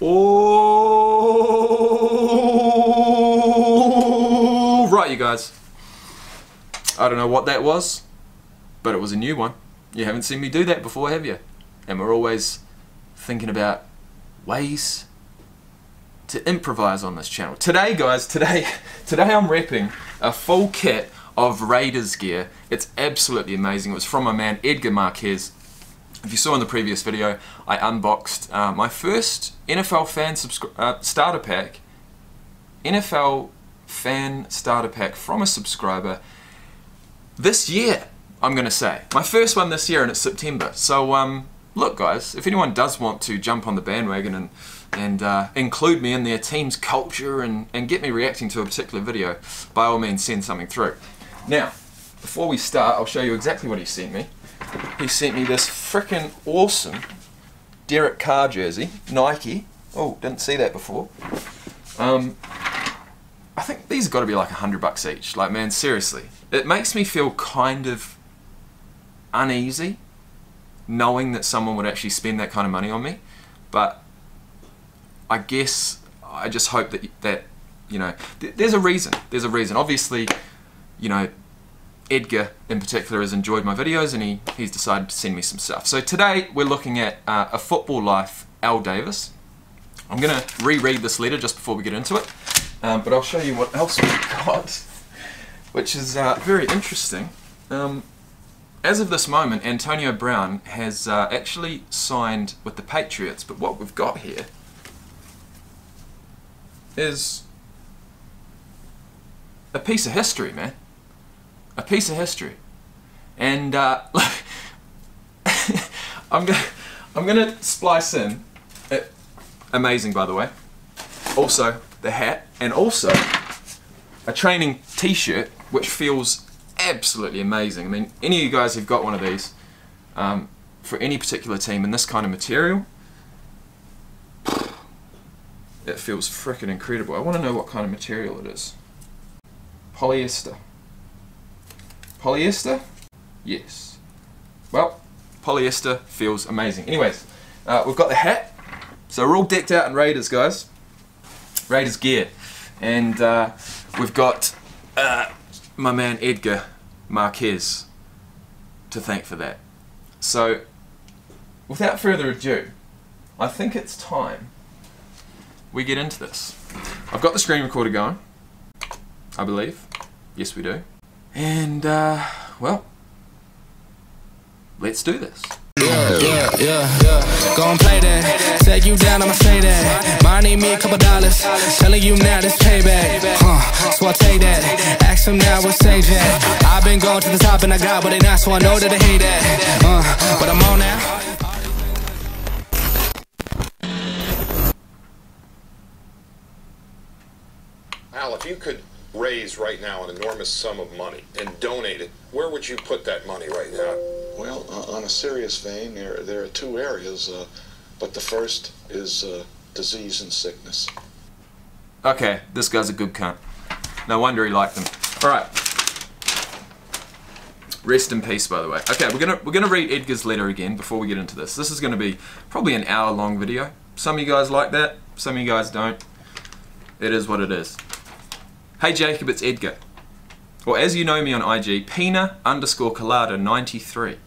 Oh, right, you guys. I don't know what that was, but it was a new one. You haven't seen me do that before, have you? And we're always thinking about ways to improvise on this channel. Today, guys, today I'm repping a full kit of Raiders gear. It's absolutely amazing. It was from my man Edgar Marquez. If you saw in the previous video, I unboxed my first NFL fan starter pack. NFL fan starter pack from a subscriber this year, I'm going to say. My first one this year, and it's September. So, look guys, if anyone does want to jump on the bandwagon and include me in their team's culture and get me reacting to a particular video, by all means send something through. Now, before we start, I'll show you exactly what he sent me. He sent me this frickin' awesome Derek Carr jersey, Nike. Oh, didn't see that before. I think these have got to be like $100 each. Like, man, seriously. It makes me feel kind of uneasy knowing that someone would actually spend that kind of money on me. But I guess I just hope that you know, there's a reason. There's a reason. Obviously, you know, Edgar in particular has enjoyed my videos and he's decided to send me some stuff. So today we're looking at A Football Life, Al Davis. I'm going to reread this letter just before we get into it, but I'll show you what else we've got, which is very interesting. As of this moment, Antonio Brown has actually signed with the Patriots, but what we've got here is a piece of history, man. A piece of history, and I'm gonna splice in. Amazing, by the way. Also the hat, and also a training T-shirt, which feels absolutely amazing. I mean, any of you guys who've got one of these for any particular team in this kind of material, it feels frickin' incredible. I want to know what kind of material it is. Polyester. Polyester? Yes. Well, polyester feels amazing. Anyways, we've got the hat. So we're all decked out in Raiders, guys. Raiders gear. And we've got my man Edgar Marquez to thank for that. So, without further ado, I think it's time we get into this. I've got the screen recorder going, I believe. Yes, we do. And, well, let's do this. Yeah. Go and play that. Take you down, I'ma say that. Mine need me a couple dollars. Telling you now this payback. So I'll take that. Ask them now what's say that. I've been going to the top and I got what they not, so I know that they hate that. But I'm on now. Al, if you could raise right now an enormous sum of money and donate it, where would you put that money right now? Well, on a serious vein, there are two areas, but the first is disease and sickness. Okay, this guy's a good cunt. No wonder he liked them. Alright. Rest in peace, by the way. Okay, we're gonna read Edgar's letter again before we get into this. This is gonna be probably an hour-long video. Some of you guys like that, some of you guys don't. It is what it is. Hey Jacob, it's Edgar. Or as you know me on IG, Pina_Colada93.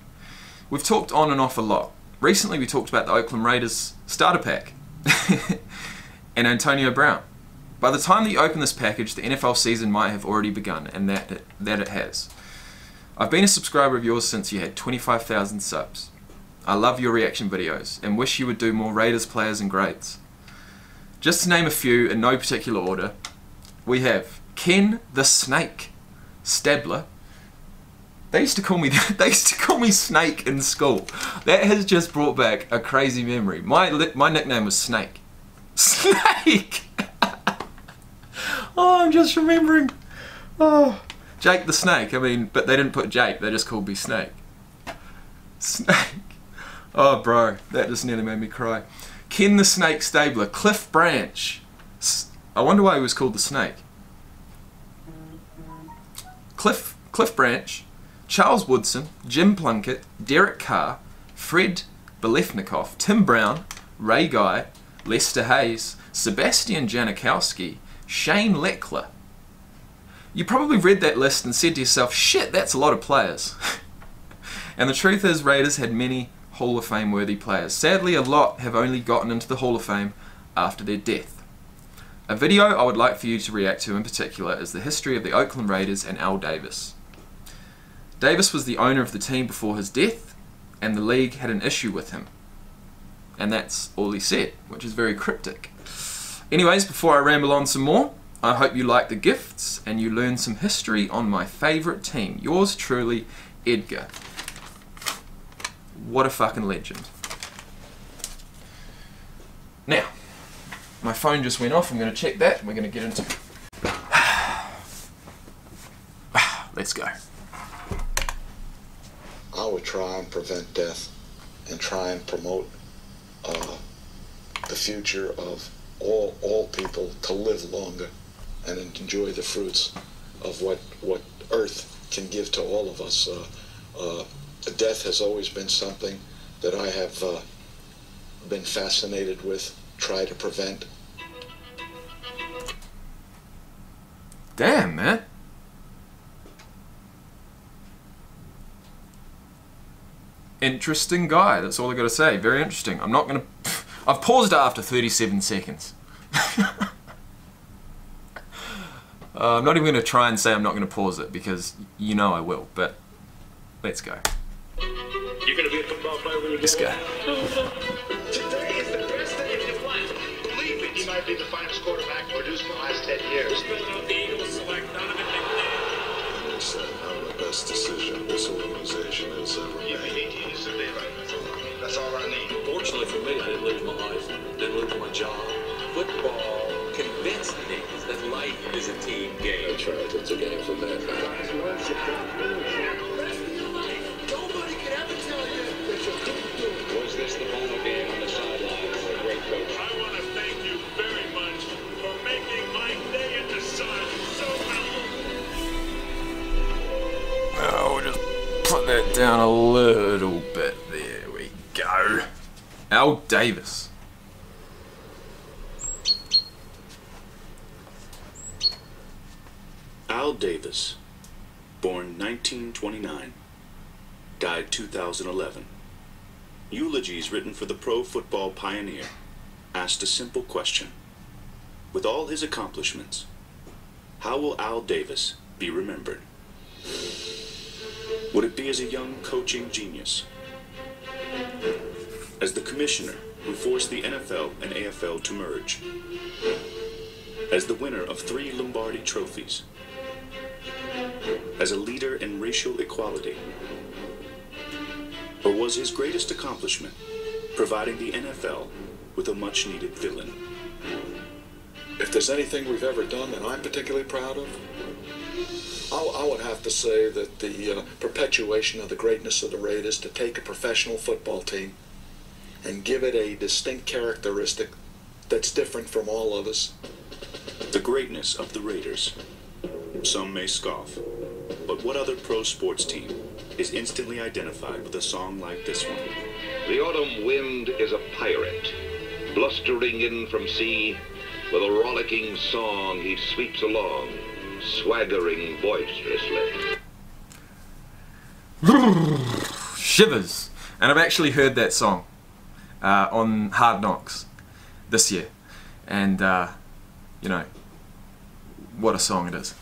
We've talked on and off a lot. Recently we talked about the Oakland Raiders starter pack and Antonio Brown. By the time that you open this package, the NFL season might have already begun, and that it has. I've been a subscriber of yours since you had 25,000 subs. I love your reaction videos and wish you would do more Raiders players and grades. Just to name a few in no particular order, we have Ken the Snake Stabler. They used to call me Snake in school. That has just brought back a crazy memory. My nickname was Snake. Snake. Oh, I'm just remembering. Oh, Jake the Snake. I mean, but they didn't put Jake. They just called me Snake. Snake. Oh, bro, that just nearly made me cry. Ken the Snake Stabler. Cliff Branch. I wonder why he was called the Snake. Cliff Branch, Charles Woodson, Jim Plunkett, Derek Carr, Fred Belefnikoff, Tim Brown, Ray Guy, Lester Hayes, Sebastian Janikowski, Shane Leckler. You probably read that list and said to yourself, shit, that's a lot of players. And the truth is, Raiders had many Hall of Fame worthy players. Sadly, a lot have only gotten into the Hall of Fame after their death. A video I would like for you to react to in particular is the history of the Oakland Raiders and Al Davis. Davis was the owner of the team before his death, and the league had an issue with him. And that's all he said, which is very cryptic. Anyways, before I ramble on some more, I hope you like the gifts and you learn some history on my favourite team. Yours truly, Edgar. What a fucking legend. Now, my phone just went off. I'm going to check that and we're going to get into... Let's go. I would try and prevent death and try and promote the future of all people to live longer and enjoy the fruits of what Earth can give to all of us. Death has always been something that I have been fascinated with, try to prevent. Damn, man. Interesting guy, that's all I gotta say. Very interesting. I'm not gonna... I've paused it after 37 seconds. I'm not even gonna try and say I'm not gonna pause it because you know I will, but let's go. You're gonna be a football player when you Let's go. Today is the best day of your life. Believe me, he might be the finest quarterback produced in the last 10 years. The Eagles select Donovan McNabb. It's the best decision this organization has ever made. That's all I need. Fortunately for me, I didn't lose my life, didn't lose my job. Football convinced me that life is a team game. That's right, it's a game for men. Nobody can ever tell you that you're Was this the final game on the sideline for a great coach? I want to thank you very much for making my day in the sun so Oh, we'll just put that down a little bit. There we go. Al Davis. Al Davis, born 1929, died 2011. Eulogies written for the pro football pioneer asked a simple question. With all his accomplishments, how will Al Davis be remembered? Would it be as a young coaching genius? As the commissioner who forced the NFL and AFL to merge? As the winner of 3 Lombardi trophies? As a leader in racial equality? Or was his greatest accomplishment providing the NFL with a much-needed villain? If there's anything we've ever done that I'm particularly proud of, I would have to say that the perpetuation of the greatness of the Raiders, to take a professional football team and give it a distinct characteristic that's different from all others. The greatness of the Raiders. Some may scoff, but what other pro sports team is instantly identified with a song like this one? The autumn wind is a pirate, blustering in from sea. With a rollicking song he sweeps along, swaggering boisterously. Shivers. And I've actually heard that song on Hard Knocks this year. And, you know, what a song it is.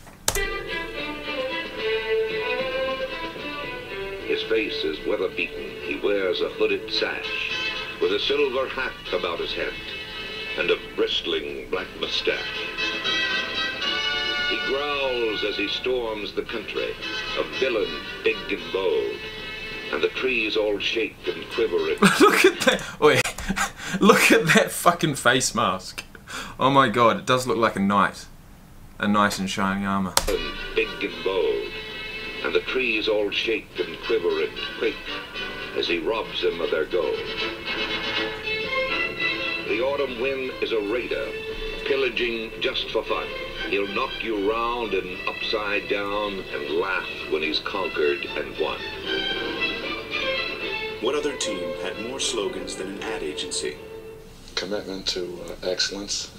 His face is weather-beaten. He wears a hooded sash, with a silver hat about his head, and a bristling black mustache. He growls as he storms the country, a villain big and bold, and the trees all shake and quiver. Look at that! Wait, look at that fucking face mask. Oh my god, it does look like a knight. A knight in shining armour. Big and bold, and the trees all shake and quiver and quake as he robs them of their gold. The autumn wind is a raider, pillaging just for fun. He'll knock you round and upside down and laugh when he's conquered and won. What other team had more slogans than an ad agency? commitment to excellence.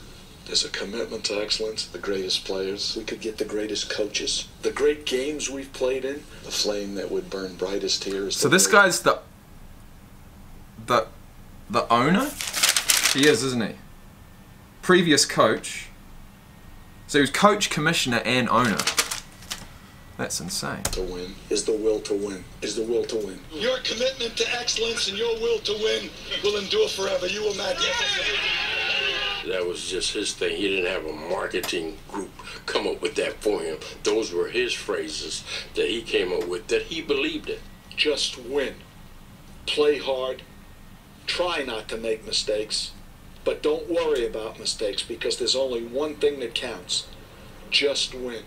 There's a commitment to excellence. The greatest players. We could get the greatest coaches. The great games we've played in. The flame that would burn brightest here is. So this guy's the owner? He is, isn't he? Previous coach. So he was coach, commissioner, and owner. That's insane. To win is the will to win. Is the will to win. Your commitment to excellence and your will to win will endure forever. You will magnificent. That was just his thing. He didn't have a marketing group come up with that for him. Those were his phrases that he came up with, that he believed in. Just win. Play hard. Try not to make mistakes. But don't worry about mistakes, because there's only one thing that counts. Just win.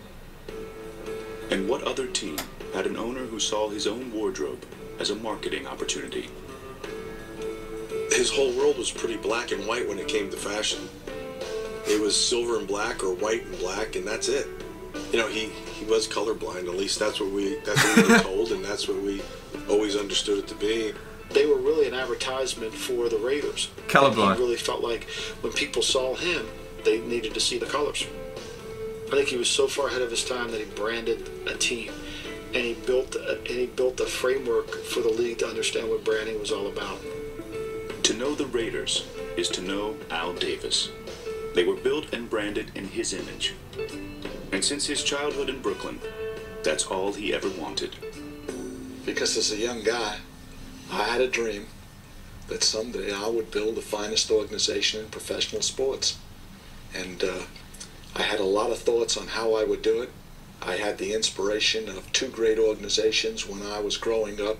And what other team had an owner who saw his own wardrobe as a marketing opportunity? His whole world was pretty black and white when it came to fashion. It was silver and black or white and black, and that's it. You know, he was colorblind. At least that's what we were told, and that's what we always understood it to be. They were really an advertisement for the Raiders. Colorblind. He really felt like when people saw him, they needed to see the colors. I think he was so far ahead of his time that he branded a team, and he built a framework for the league to understand what branding was all about. To know the Raiders is to know Al Davis. They were built and branded in his image. And since his childhood in Brooklyn, that's all he ever wanted. Because as a young guy, I had a dream that someday I would build the finest organization in professional sports. And I had a lot of thoughts on how I would do it. I had the inspiration of two great organizations when I was growing up.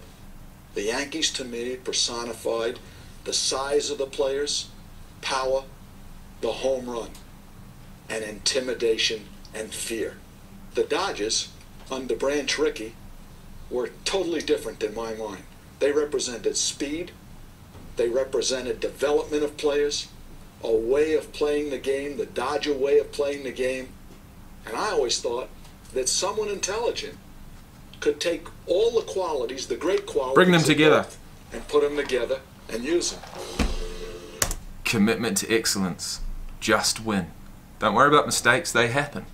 The Yankees, to me, personified the size of the players, power, the home run, and intimidation and fear. The Dodgers, under Branch Rickey, were totally different in my mind. They represented speed, they represented development of players, a way of playing the game, the Dodger way of playing the game. And I always thought that someone intelligent could take all the qualities, the great qualities, bring them together, and put them together and use them. Commitment to excellence. Just win. Don't worry about mistakes, they happen.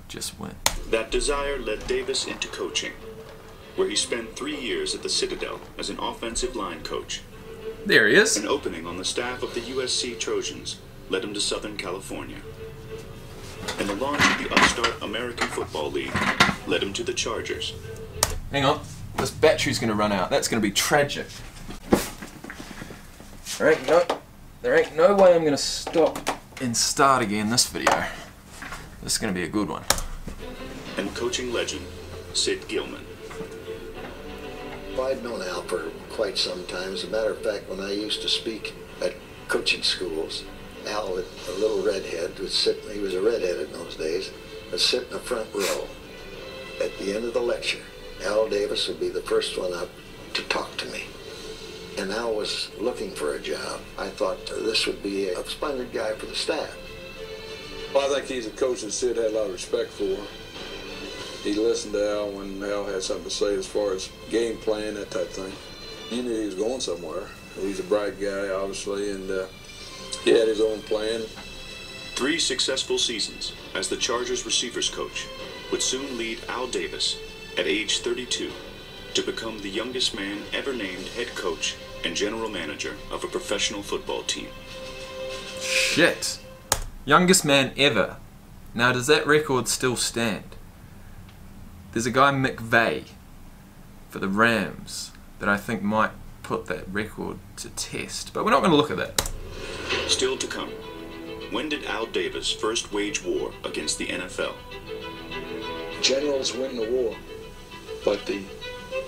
Just win. That desire led Davis into coaching, where he spent 3 years at the Citadel as an offensive line coach. There he is. An opening on the staff of the USC Trojans led him to Southern California. And the launch of the upstart American Football League led him to the Chargers. Hang on, this battery's going to run out. That's going to be tragic. There ain't no way I'm going to stop and start again this video. This is going to be a good one. And coaching legend, Sid Gilman. I'd known Al for quite some time. As a matter of fact, when I used to speak at coaching schools, Al, a little redhead, would sit, he was a redhead in those days, would sit in the front row. At the end of the lecture, Al Davis would be the first one up to talk to me. And Al was looking for a job. I thought this would be a splendid guy for the staff. Well, I think he's a coach that Sid had a lot of respect for. He listened to Al when Al had something to say as far as game plan, that type of thing. He knew he was going somewhere. He's a bright guy, obviously, and he had his own plan. 3 successful seasons as the Chargers receivers coach would soon lead Al Davis, at age 32, to become the youngest man ever named head coach and general manager of a professional football team. Shit. Youngest man ever. Now, does that record still stand? There's a guy, McVay, for the Rams, that I think might put that record to test. But we're not going to look at that. Still to come. When did Al Davis first wage war against the NFL? Generals win the war, but the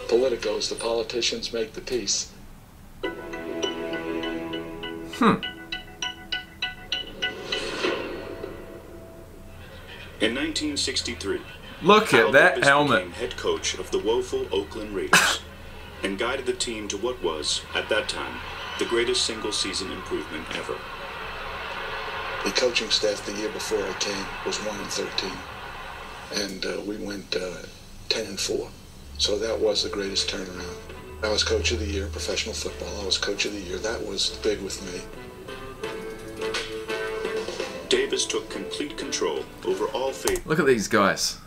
politicos, the politicians, make the peace. In 1963, look at Al that Davis helmet. became head coach of the woeful Oakland Raiders and guided the team to what was, at that time, the greatest single-season improvement ever. The coaching staff the year before I came was 1-13, and we went 10-4. So that was the greatest turnaround. I was coach of the year, professional football. I was coach of the year. That was big with me. Davis took complete control over all phases. Look at these guys.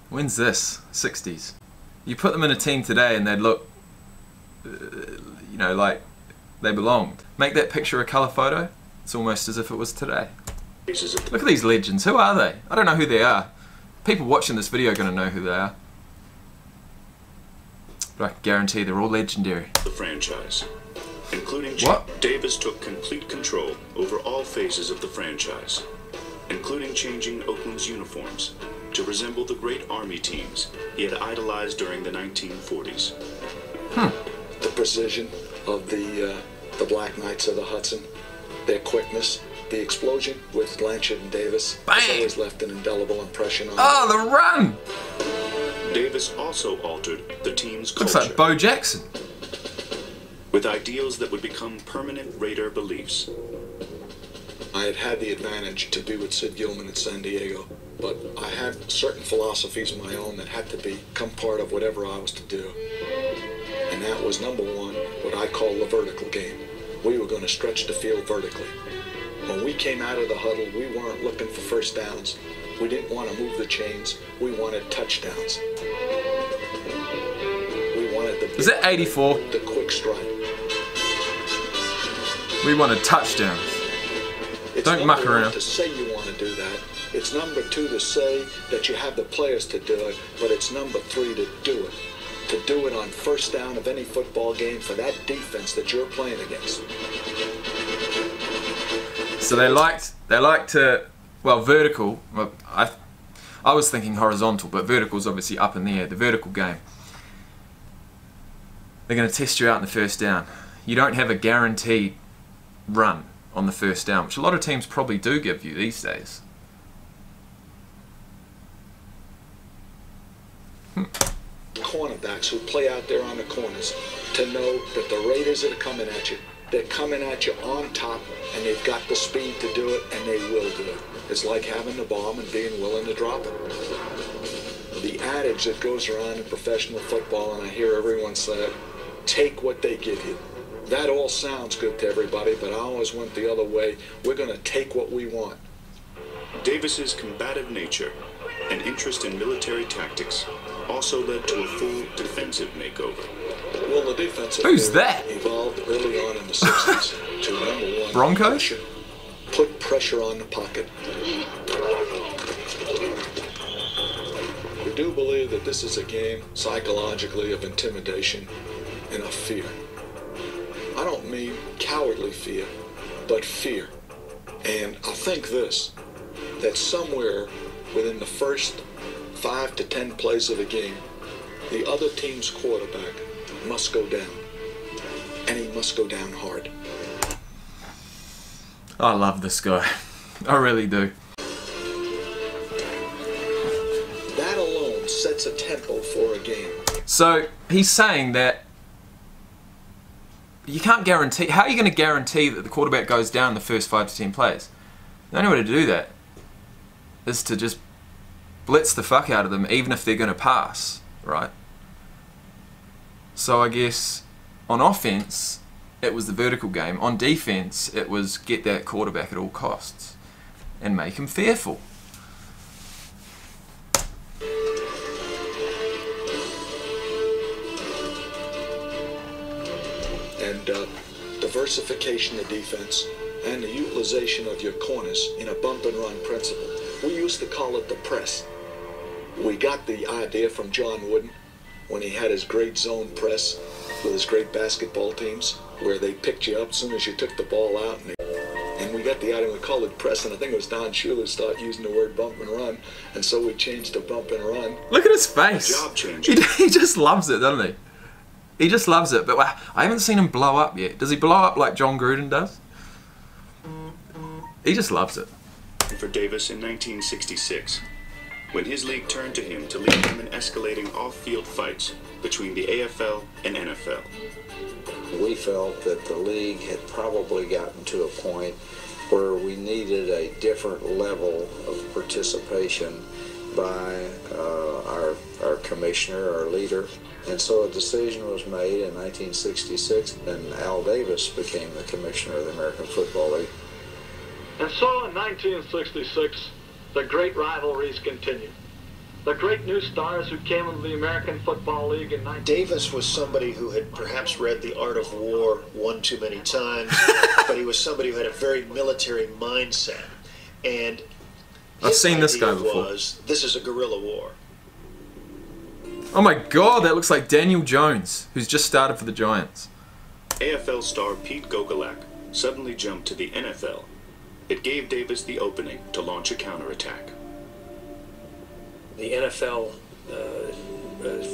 When's this? 60s. You put them in a team today and they'd look, you know, like they belonged. Make that picture a colour photo, it's almost as if it was today. Look at these legends. Who are they? I don't know who they are. People watching this video are going to know who they are. But I can guarantee they're all legendary. The franchise, including what? Davis took complete control over all phases of the franchise, including changing Oakland's uniforms to resemble the great Army teams he had idolized during the 1940s. The precision of the Black Knights of the Hudson, their quickness, the explosion with Blanchard and Davis has always left an indelible impression on the run! Davis also altered the team's culture. Looks like Bo Jackson. With ideals that would become permanent Raider beliefs. I had the advantage to be with Sid Gilman in San Diego, but I had certain philosophies of my own that had to become part of whatever I was to do. And that was, number one, what I call the vertical game. We were going to stretch the field vertically. When we came out of the huddle, we weren't looking for first downs. We didn't want to move the chains. We wanted touchdowns. We wanted the... Is that 84? The quick strike. We wanted touchdowns. It's Don't muck number one around. to say you want to do that. It's number two to say that you have the players to do it, but it's number three to do it. To do it on first down of any football game for that defense that you're playing against. So they liked to, well, vertical. Well, I was thinking horizontal, but vertical's obviously up in the air. The vertical game. They're going to test you out in the first down. You don't have a guaranteed run on the first down, which a lot of teams probably do give you these days. Cornerbacks who play out there on the corners to know that the Raiders are coming at you. They're coming at you on top, and they've got the speed to do it, and they will do it. It's like having the bomb and being willing to drop it. The adage that goes around in professional football, and I hear everyone say it, take what they give you. That all sounds good to everybody, but I always went the other way. We're going to take what we want. Davis's combative nature and interest in military tactics also led to a full defensive makeover. Well, the defensive Who's that? evolved early on in the 60s to number one. Broncos? Put pressure on the pocket. We do believe that this is a game psychologically of intimidation and of fear. I don't mean cowardly fear, but fear. And I think this, that somewhere within the first 5 to 10 plays of a game, the other team's quarterback must go down. And he must go down hard. I love this guy. I really do. That alone sets a tempo for a game. So he's saying that you can't guarantee. How are you going to guarantee that the quarterback goes down in the first 5 to 10 plays? The only way to do that is to just blitz the fuck out of them, even if they're going to pass, right? So I guess on offense, it was the vertical game. On defense, it was get that quarterback at all costs and make him fearful. And diversification of defense and the utilization of your corners in a bump and run principle. We used to call it the press. We got the idea from John Wooden when he had his great zone press with his great basketball teams, where they picked you up as soon as you took the ball out. And we got the idea, we called it press, and I think it was Don Shula who started using the word bump and run, and so we changed to bump and run. Look at his face. Job changer. He just loves it, doesn't he? He just loves it, but I haven't seen him blow up yet. Does he blow up like John Gruden does? He just loves it. For Davis in 1966, when his league turned to him to lead him in escalating off-field fights between the AFL and NFL. We felt that the league had probably gotten to a point where we needed a different level of participation by our commissioner, our leader. And so a decision was made in 1966, and Al Davis became the commissioner of the American Football League. And so in 1966, the great rivalries continued. The great new stars who came into the American Football League in Davis was somebody who had perhaps read The Art of War one too many times, but he was somebody who had a very military mindset. And I've seen this guy before. This is a guerrilla war. Oh my god, that looks like Daniel Jones, who's just started for the Giants. AFL star Pete Gogolak suddenly jumped to the NFL. It gave Davis the opening to launch a counterattack. The NFL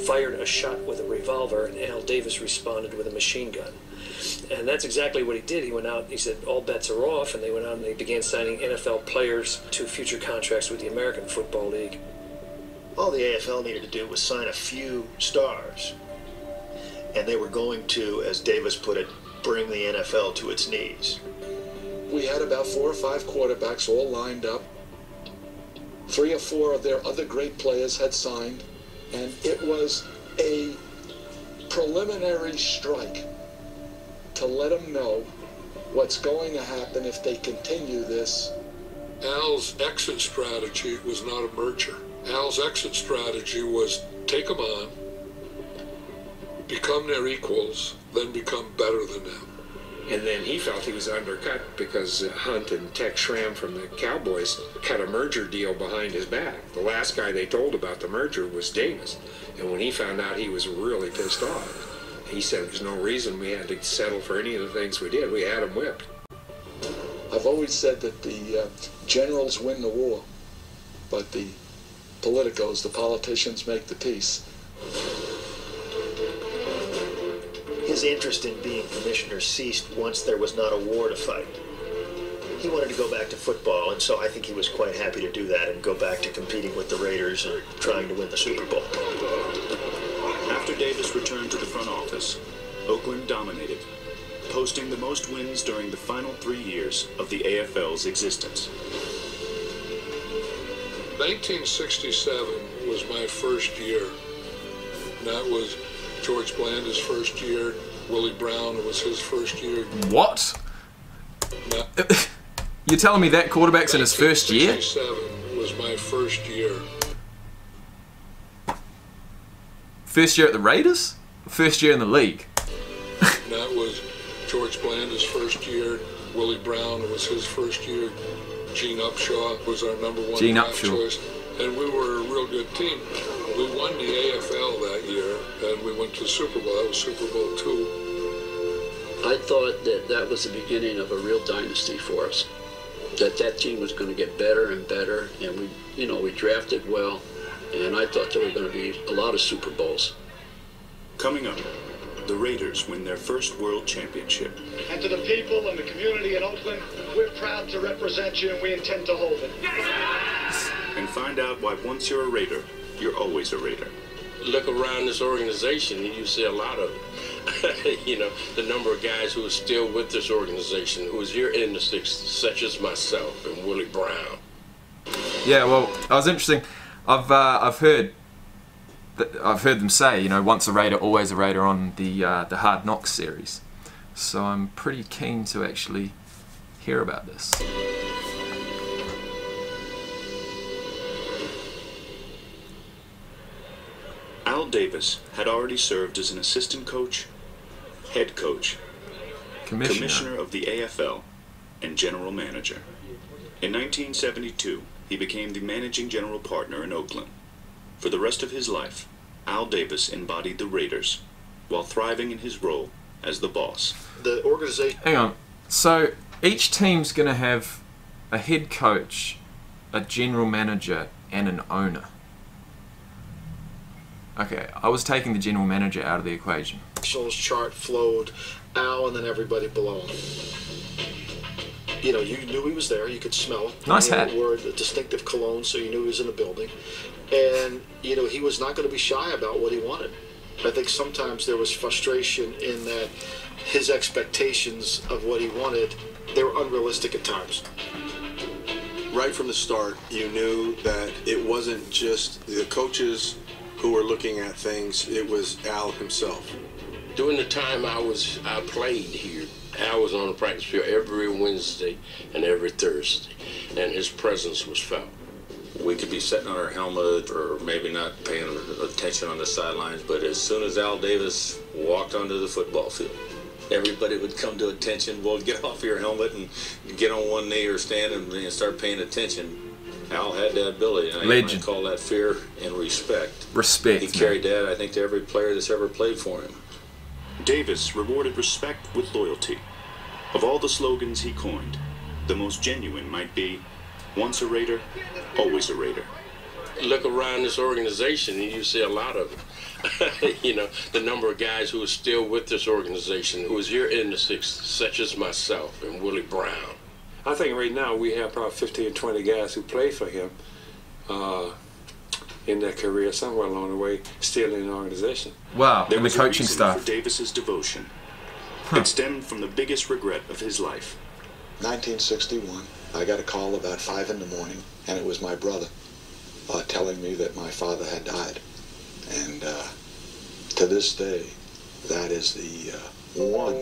fired a shot with a revolver, and Al Davis responded with a machine gun. And that's exactly what he did. He went out, he said, all bets are off, and they went out and they began signing NFL players to future contracts with the American Football League. All the AFL needed to do was sign a few stars, and they were going to, as Davis put it, bring the NFL to its knees. We had about 4 or 5 quarterbacks all lined up. 3 or 4 of their other great players had signed, and it was a preliminary strike to let them know what's going to happen if they continue this. Al's exit strategy was not a merger. Al's exit strategy was take them on, become their equals, then become better than them. And then he felt he was undercut because Hunt and Tex Schramm from the Cowboys cut a merger deal behind his back. The last guy they told about the merger was Davis. And when he found out, he was really pissed off. He said there's no reason we had to settle for any of the things we did. We had them whipped. I've always said that the generals win the war, but the politicos, the politicians, make the peace. His interest in being commissioner ceased once there was not a war to fight. He wanted to go back to football, and so I think he was quite happy to do that and go back to competing with the Raiders or trying to win the Super Bowl. After Davis returned to the front office, Oakland dominated, posting the most wins during the final 3 years of the AFL's existence. 1967 was my first year. And that was George Blanda's first year. Willie Brown was his first year. What? You're telling me that quarterback's in his first year? 1967 was my first year. First year at the Raiders? First year in the league? And that was George Blanda's first year. Willie Brown was his first year. Gene Upshaw was our number 1 draft choice. And we were a real good team. We won the AFL that year, and we went to the Super Bowl. That was Super Bowl II. I thought that that was the beginning of a real dynasty for us. That team was going to get better and better, and we drafted well, and I thought there were going to be a lot of Super Bowls. Coming up, the Raiders win their first world championship. And to the people and the community in Oakland, we're proud to represent you, and we intend to hold it. And find out why once you're a Raider, you're always a Raider. Look around this organization and you see a lot of it. You know, the number of guys who are still with this organization, who is here in the 60s, such as myself and Willie Brown. Yeah, well, that was interesting. I've heard them say, you know, once a Raider, always a Raider on the Hard Knocks series. So I'm pretty keen to actually hear about this. Al Davis had already served as an assistant coach, head coach, commissioner of the AFL, and general manager. In 1972, he became the managing general partner in Oakland. For the rest of his life, Al Davis embodied the Raiders while thriving in his role as the boss. The organization... Hang on. So each team's going to have a head coach, a general manager, and an owner. Okay, I was taking the general manager out of the equation. Chart flowed Al and then everybody below him. You know, you knew he was there. You could smell it. Nice hat. Wore a distinctive cologne, so you knew he was in the building. And, you know, he was not going to be shy about what he wanted. I think sometimes there was frustration in that his expectations of what he wanted, they were unrealistic at times. right from the start, you knew that it wasn't just the coaches who were looking at things, it was Al himself. During the time I played here, Al was on the practice field every Wednesday and every Thursday, and his presence was felt. We could be sitting on our helmet or maybe not paying attention on the sidelines, but as soon as Al Davis walked onto the football field, everybody would come to attention. Well, get off your helmet and get on one knee or stand and start paying attention. Al had that ability, and I call that fear and respect. Respect. He carried that, I think, to every player that's ever played for him. Davis rewarded respect with loyalty. Of all the slogans he coined, the most genuine might be, once a Raider, always a Raider. Look around this organization and you see a lot of it. You know, the number of guys who are still with this organization, who is here in the 60s, such as myself and Willie Brown. I think right now we have probably 15 or 20 guys who played for him in their career somewhere along the way, still in the organization. Wow, There and the was a coaching reason staff. for Davis's devotion. It stemmed from the biggest regret of his life. 1961, I got a call about 5 in the morning, and it was my brother telling me that my father had died. And to this day, that is the one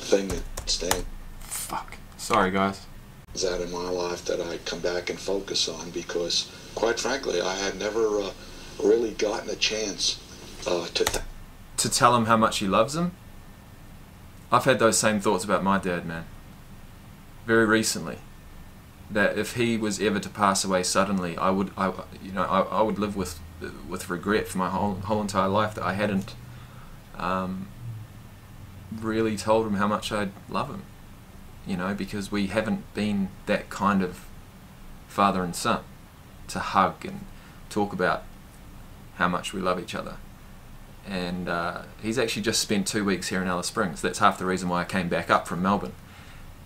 thing that stands. Fuck. Sorry, guys. That in my life that I come back and focus on, because, quite frankly, I had never really gotten a chance to tell him how much he loves him. I've had those same thoughts about my dad, man. Very recently, that if he was ever to pass away suddenly, I would live with regret for my whole entire life that I hadn't really told him how much I love him. You know, because we haven't been that kind of father and son to hug and talk about how much we love each other. And he's actually just spent 2 weeks here in Alice Springs. That's half the reason why I came back up from Melbourne.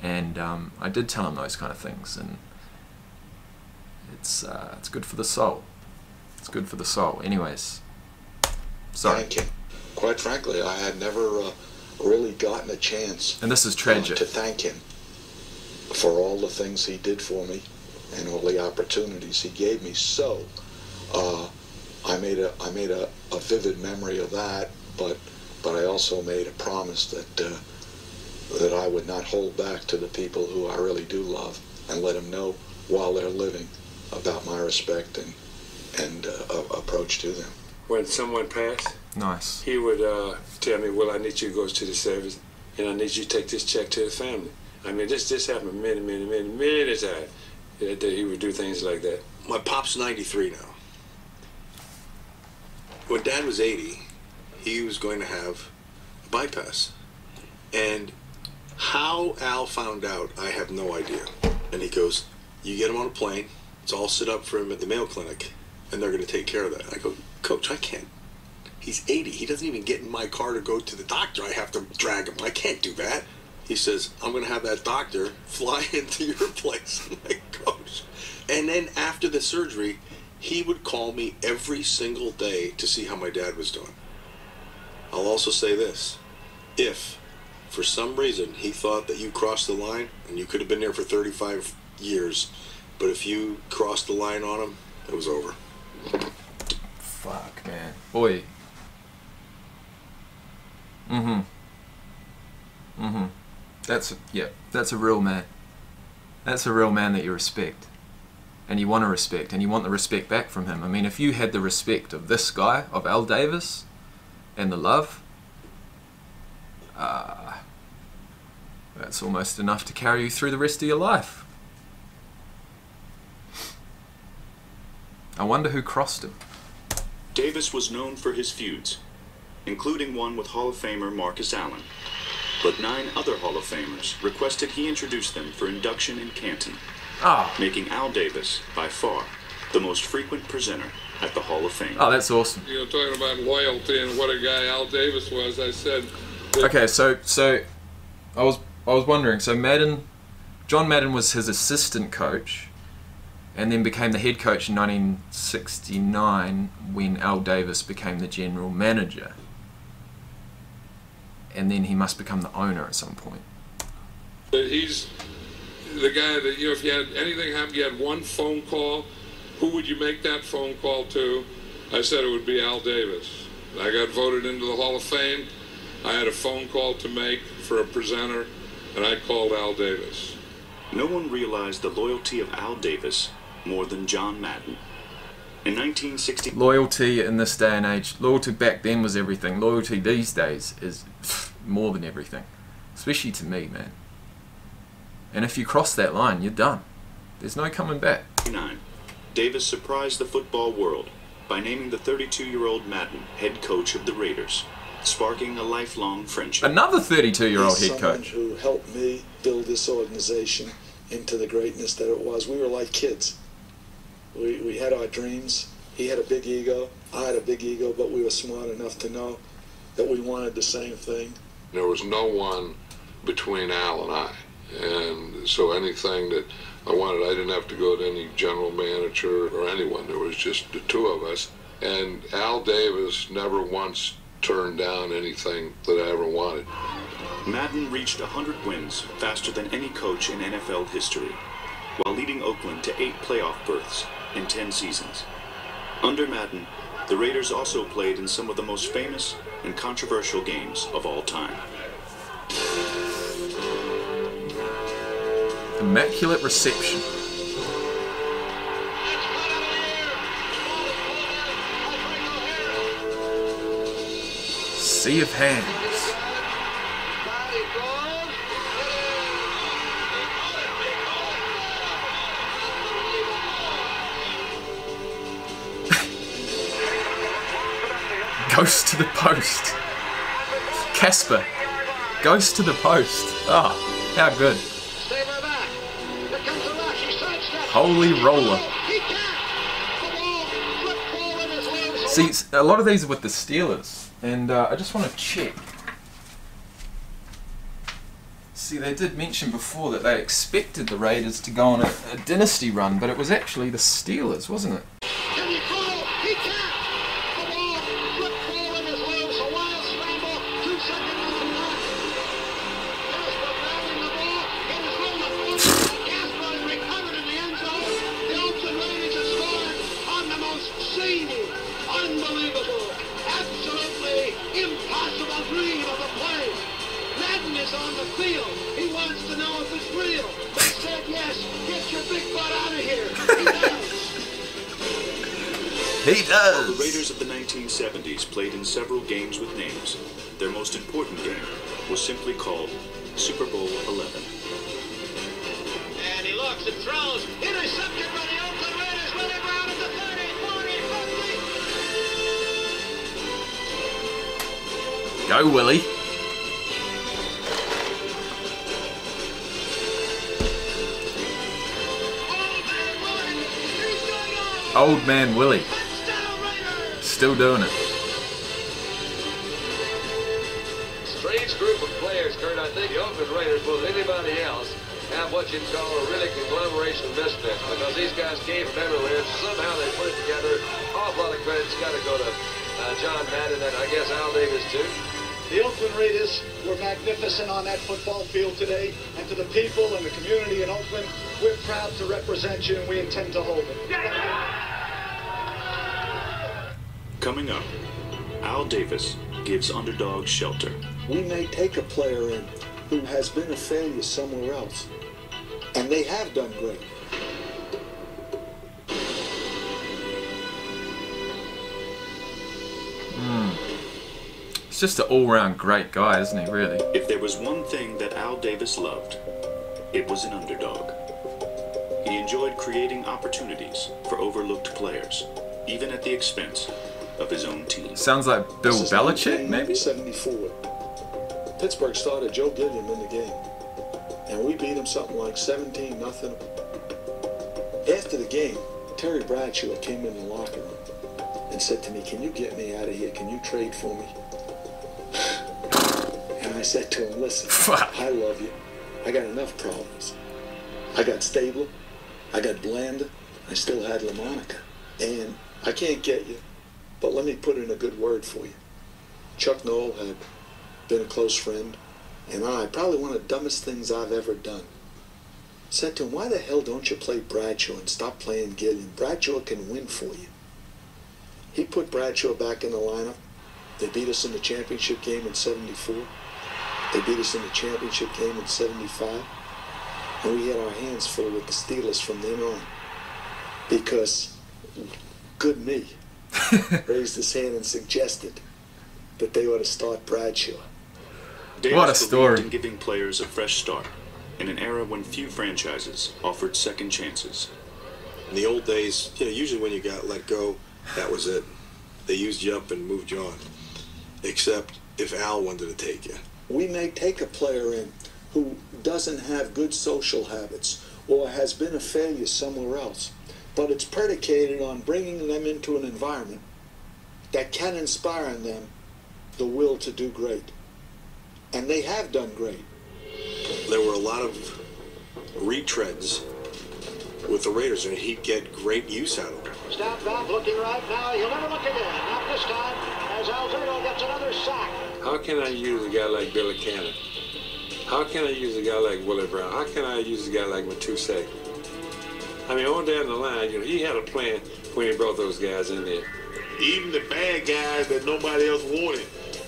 And I did tell him those kind of things, and it's good for the soul. It's good for the soul. Anyways, sorry. Thank you. Quite frankly, I had never really gotten a chance. And this is tragic. To thank him for all the things he did for me and all the opportunities he gave me. So I made a vivid memory of that, but I also made a promise that I would not hold back to the people who I really do love, and let them know while they're living about my respect and approach to them. When someone passed, nice, he would tell me, well, I need you to go to the service, and I need you to take this check to the family. I mean, this happened many times, that he would do things like that. My pop's 93 now. When Dad was 80, he was going to have a bypass. And how Al found out, I have no idea. And he goes, you get him on a plane, it's all set up for him at the Mayo Clinic, and they're going to take care of that. I go, Coach, I can't. He's 80. He doesn't even get in my car to go to the doctor. I have to drag him. I can't do that. He says, I'm going to have that doctor fly into your place. I'm like, Coach. And then after the surgery, he would call me every single day to see how my dad was doing. I'll also say this. If, for some reason, he thought that you crossed the line, and you could have been there for 35 years, but if you crossed the line on him, it was over. Fuck, man. Boy. That's a real man. That's a real man that you respect. And you want to respect, and you want the respect back from him. I mean, if you had the respect of this guy, of Al Davis, and the love, that's almost enough to carry you through the rest of your life. I wonder who crossed him. Davis was known for his feuds, including one with Hall of Famer Marcus Allen. But 9 other Hall of Famers requested he introduce them for induction in Canton, making Al Davis, by far, the most frequent presenter at the Hall of Fame. Oh, that's awesome. You know, talking about loyalty and what a guy Al Davis was, I said... Okay, so I was wondering, so John Madden was his assistant coach, and then became the head coach in 1969 when Al Davis became the general manager. And then he must become the owner at some point. He's the guy that, you know, if you had anything happen, you had one phone call, who would you make that phone call to? I said it would be Al Davis. I got voted into the Hall of Fame. I had a phone call to make for a presenter, and I called Al Davis. No one realized the loyalty of Al Davis more than John Madden. In 1960, loyalty in this day and age, loyalty back then was everything. Loyalty these days is more than everything, especially to me, man. And if you cross that line, you're done. There's no coming back. Davis surprised the football world by naming the 32-year-old Madden head coach of the Raiders, sparking a lifelong friendship. Another 32-year-old head coach who helped me build this organization into the greatness that it was. We were like kids. We had our dreams. He had a big ego. I had a big ego, but we were smart enough to know that we wanted the same thing. There was no one between Al and I. And so anything that I wanted, I didn't have to go to any general manager or anyone. There was just the two of us. And Al Davis never once turned down anything that I ever wanted. Madden reached 100 wins faster than any coach in NFL history, while leading Oakland to 8 playoff berths in 10 seasons. Under Madden, the Raiders also played in some of the most famous and controversial games of all time. Immaculate reception. Sea of hands. Goes to the post. Casper goes to the post. Ah, oh, how good. Holy roller. See, a lot of these are with the Steelers, and I just want to check. See, they did mention before that they expected the Raiders to go on a dynasty run, but it was actually the Steelers, wasn't it? He does. The Raiders of the 1970s played in several games with names. Their most important game was simply called Super Bowl 11. And he looks and throws. Intercepted by the Oakland Raiders. Willie Brown at the 30, 40, 50. Go, Willie. Old man Willie. Still doing it. Strange group of players, Kurt. I think the Oakland Raiders, more than anybody else, have what you'd call a really conglomeration of misfits, because these guys came from everywhere. Somehow they put it together. Awful lot of credit's got to go to John Madden and I guess Al Davis too. The Oakland Raiders were magnificent on that football field today, and to the people and the community in Oakland, we're proud to represent you and we intend to hold it. Coming up, Al Davis gives underdogs shelter. We may take a player in who has been a failure somewhere else, and they have done great. He's just an all-round great guy, isn't he, really? If there was one thing that Al Davis loved, it was an underdog. He enjoyed creating opportunities for overlooked players, even at the expense of his own team. Sounds like Bill Belichick, maybe? 74. Pittsburgh started Joe Gilliam in the game, and we beat him something like 17-0. After the game, Terry Bradshaw came in the locker room and said to me, "Can you get me out of here? Can you trade for me?" And I said to him, "Listen, I love you. I got enough problems. I got Stabler, I got Blanda, I still had LaMonica, and I can't get you. But let me put in a good word for you. Chuck Noll had been a close friend, and probably one of the dumbest things I've ever done said to him, why the hell don't you play Bradshaw and stop playing Gilliam? Bradshaw can win for you. He put Bradshaw back in the lineup. They beat us in the championship game in '74. They beat us in the championship game in '75. And we had our hands full with the Steelers from then on. Because good me raised his hand and suggested that they ought to start Bradshaw. Davis What a story. believed in giving players a fresh start in an era when few franchises offered second chances. In the old days, usually when you got let go, that was it. They used you up and moved you on. Except if Al wanted to take you. We may take a player in who doesn't have good social habits or has been a failure somewhere else, but it's predicated on bringing them into an environment that can inspire in them the will to do great. And they have done great. There were a lot of retreads with the Raiders, and he'd get great use out of them. Snap back, looking right now. He'll never look again. Not this time, as Alzado gets another sack. How can I use a guy like Billy Cannon? How can I use a guy like Willie Brown? How can I use a guy like Matusek? I mean, on down the line, he had a plan when he brought those guys in there. Even the bad guys that nobody else wanted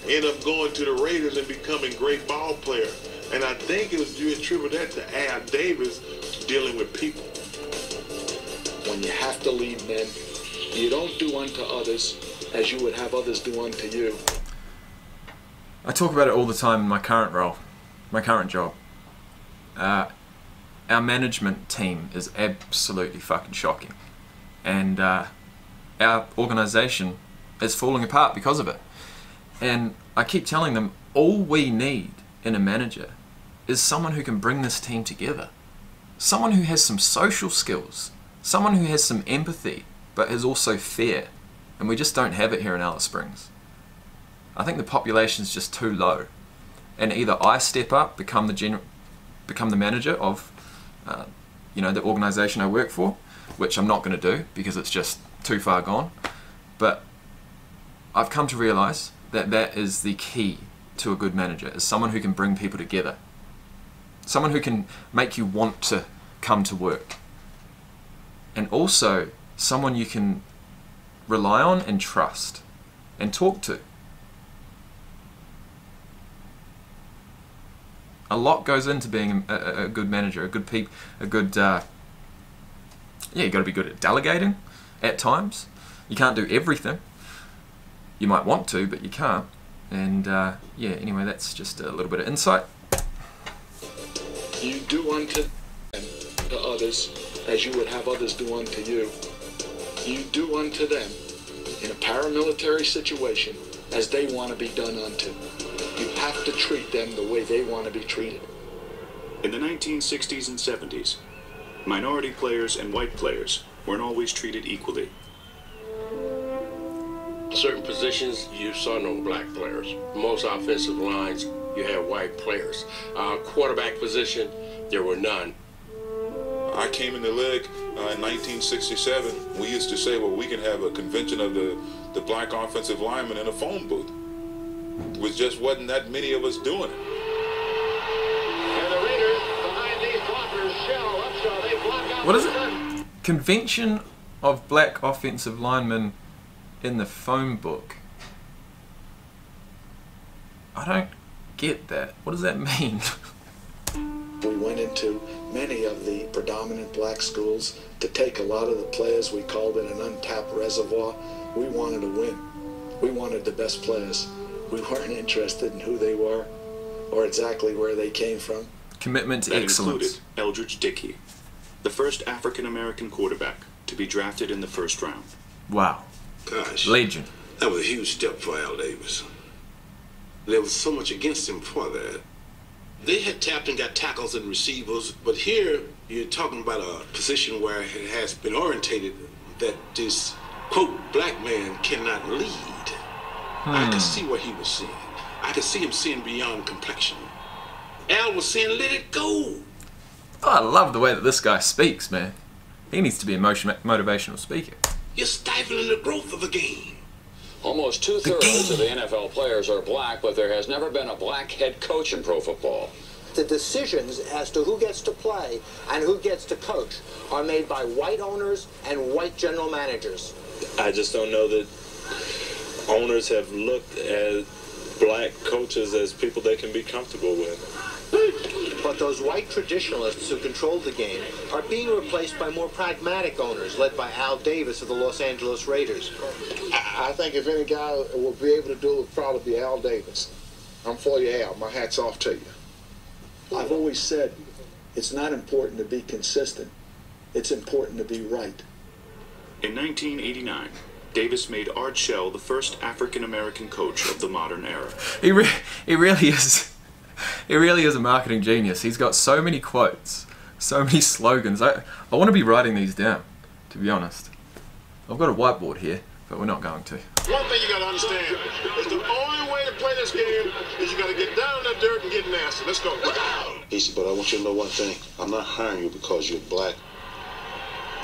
end up going to the Raiders and becoming great ball players. And I think you attribute that to Al Davis dealing with people. When you have to lead men, you don't do unto others as you would have others do unto you. I talk about it all the time in my current role, my current job. Our management team is absolutely fucking shocking. And our organisation is falling apart because of it. And I keep telling them, all we need in a manager is someone who can bring this team together. Someone who has some social skills. Someone who has some empathy, but is also fair. And we just don't have it here in Alice Springs. I think the population's just too low. And either I step up, become the manager of the organisation I work for, which I'm not going to do because it's just too far gone. But I've come to realise that that is the key to a good manager, is someone who can bring people together. Someone who can make you want to come to work. And also someone you can rely on and trust and talk to. A lot goes into being a good manager, you got to be good at delegating at times. You can't do everything. You might want to, but you can't. And anyway, that's just a little bit of insight. You do unto others as you would have others do unto you. You do unto them in a paramilitary situation as they want to be done unto. You have to treat them the way they want to be treated. In the 1960s and 70s, minority players and white players weren't always treated equally. Certain positions, you saw no black players. Most offensive lines, you had white players. Quarterback position, there were none. I came in the league in 1967. We used to say, well, we can have a convention of the black offensive linemen in a phone booth. It just wasn't that many of us doing it. And the Raiders behind these blockers, Shell, Upshaw, they block out. What is it? Convention of black offensive linemen in the phone book. I don't get that. What does that mean? We went into many of the predominant black schools to take a lot of the players. We called it an untapped reservoir. We wanted to win. We wanted the best players. We weren't interested in who they were or exactly where they came from. Commitment to That excellence. included Eldridge Dickey, the first African-American quarterback to be drafted in the first round. Wow. Gosh. Legend. That was a huge step for Al Davis. There was so much against him for that. They had tapped and got tackles and receivers, but here you're talking about a position where it has been orientated that this, quote, black man cannot lead. I could see what he was seeing. I could see him seeing beyond complexion. Al was saying, let it go. Oh, I love the way that this guy speaks, man. He needs to be a motivational speaker. You're stifling the growth of the game. Almost 2/3 of the NFL players are black, but there has never been a black head coach in pro football. The decisions as to who gets to play and who gets to coach are made by white owners and white general managers. I just don't know that owners have looked at black coaches as people they can be comfortable with. But those white traditionalists who controlled the game are being replaced by more pragmatic owners, led by Al Davis of the Los Angeles Raiders. I think if any guy will be able to do it, would probably be Al Davis. I'm for you, Al. My hat's off to you. I've always said it's not important to be consistent. It's important to be right. In 1989, Davis made Art Shell the first African-American coach of the modern era. He really is. He really is a marketing genius. He's got so many quotes, so many slogans. I want to be writing these down, to be honest. I've got a whiteboard here, but we're not going to. One thing you got to understand is the only way to play this game is you got to get down in the dirt and get nasty. Let's go. Easy, but I want you to know one thing. I'm not hiring you because you're black.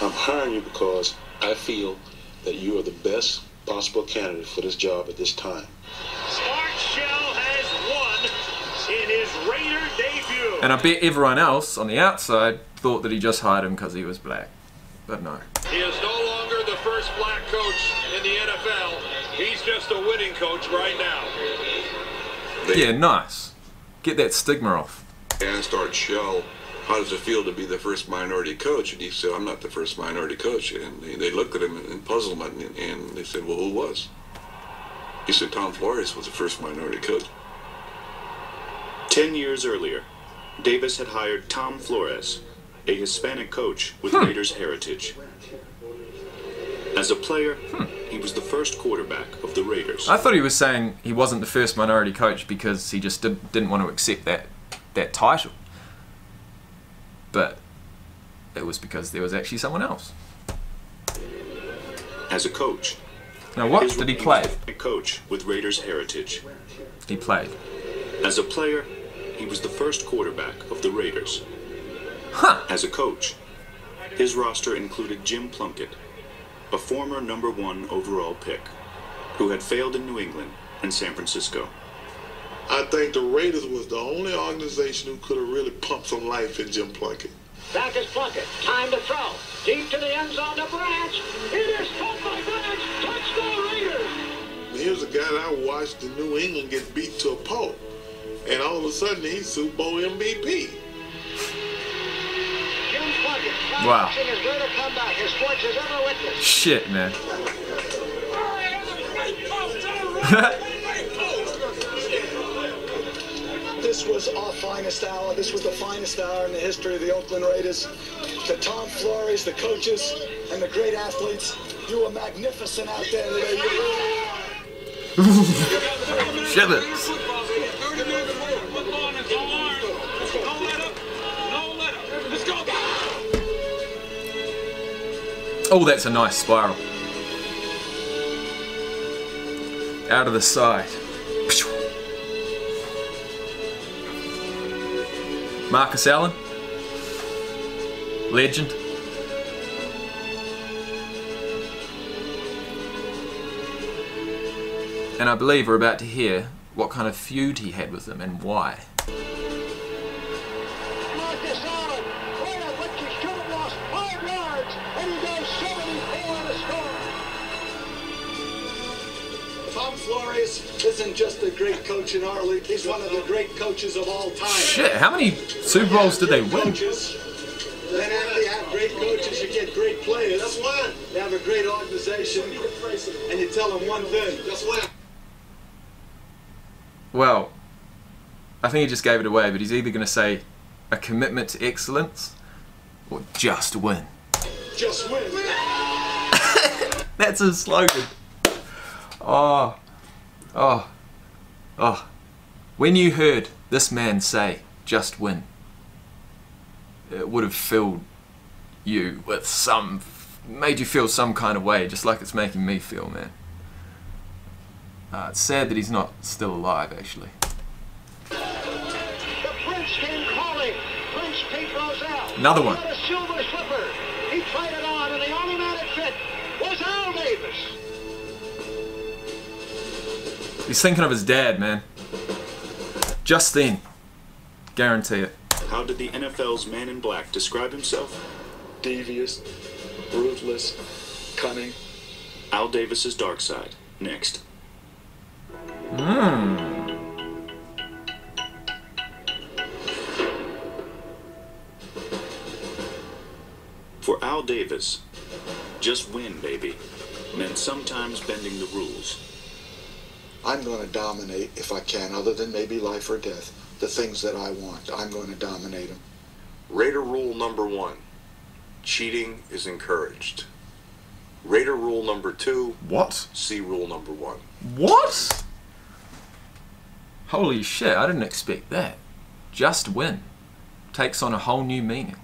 I'm hiring you because I feel that you are the best possible candidate for this job at this time. Art Shell has won in his Raider debut. And I bet everyone else on the outside thought that he just hired him because he was black. But no. He is no longer the first black coach in the NFL. He's just a winning coach right now. Yeah, nice. Get that stigma off. I asked Art Shell, how does it feel to be the first minority coach? And he said, I'm not the first minority coach. And they looked at him in puzzlement, and they said, well, who was? He said, Tom Flores was the first minority coach. 10 years earlier, Davis had hired Tom Flores, a Hispanic coach with Raiders heritage. As a player, he was the first quarterback of the Raiders. I thought he was saying he wasn't the first minority coach because he just didn't want to accept that title. But it was because there was actually someone else. As a coach. Now what did he play? A coach with Raiders heritage. He played. As a player, he was the first quarterback of the Raiders. As a coach, his roster included Jim Plunkett, a former #1 overall pick, who had failed in New England and San Francisco. I think the Raiders was the only organization who could have really pumped some life in Jim Plunkett. Back is Plunkett. Time to throw. Deep to the end zone to Branch. It is caught by Branch. Touchdown Raiders. Here's a guy that I watched in New England get beat to a pulp. And all of a sudden, he's Super Bowl MVP. Jim Plunkett. Wow. His greater comeback his sports has ever witnessed. Shit, man. This was our finest hour. This was the finest hour in the history of the Oakland Raiders. To Tom Flores, the coaches, and the great athletes, you were magnificent out there today. Shivers. Oh, that's a nice spiral. Out of the side. Marcus Allen. Legend. And I believe we're about to hear what kind of feud he had with them and why. Marcus Allen, right up what you should have lost 5 yards, and he goes 74 on the score. Tom Flores isn't just a great coach in our league. He's one of the great coaches of all time. Shit, how many Super Bowls did they win? Then after you have great coaches, you get great players. That's why. You have a great organization, and you tell them one thing. That's why. Well, I think he just gave it away, but he's either going to say a commitment to excellence or just win. Just win. That's his slogan. Oh. When you heard this man say, just win, it would have filled you with made you feel some kind of way, just like it's making me feel, man. It's sad that he's not still alive, actually. The Prince came calling. Prince Pete Rozelle. Another one. He had a silver slipper. He tried it on, and the only man that fit was Al Davis. He's thinking of his dad, man. Just then. Guarantee it. How did the NFL's man in black describe himself? Devious, ruthless, cunning. Al Davis's dark side. Next. For Al Davis, just win, baby, meant sometimes bending the rules. I'm going to dominate if I can, other than maybe life or death. The things that I want, I'm going to dominate them. Raider rule number 1. Cheating is encouraged. Raider rule number 2. What? See rule number 1. What? Holy shit, I didn't expect that. Just win takes on a whole new meaning.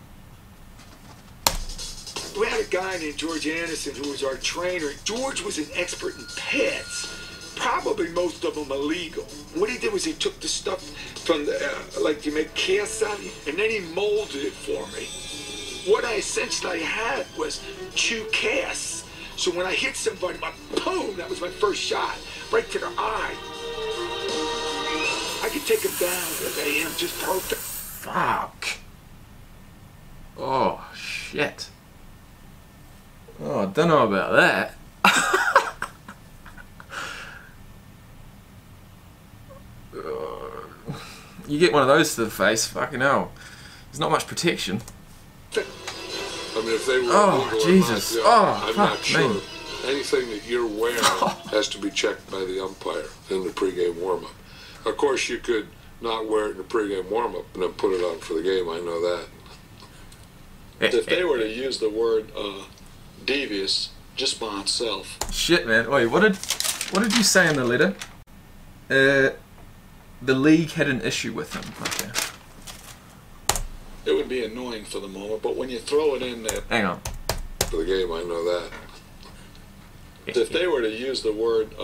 We had a guy named George Anderson who was our trainer. George was an expert in pets. Probably most of them illegal. What he did was he took the stuff from the, like you make casts out, and then he molded it for me. What I essentially had was 2 casts. So when I hit somebody, boom, that was my first shot, right to the eye. I could take him down with AM just perfect. Fuck. Oh, shit. Oh, I don't know about that. You get one of those to the face, fucking hell. There's not much protection. I mean, if they were illegal Jesus. Or not, I'm not sure. Anything that you're wearing has to be checked by the umpire in the pregame warm-up. Of course, you could not wear it in the pregame warm-up and then put it on for the game. I know that. If they were to use the word devious just by itself. Shit, man. Wait, what did you say in the letter? The league had an issue with him. Okay. It would be annoying for the moment, but when you throw it in there... Hang on. For the game, I know that. If they were to use the word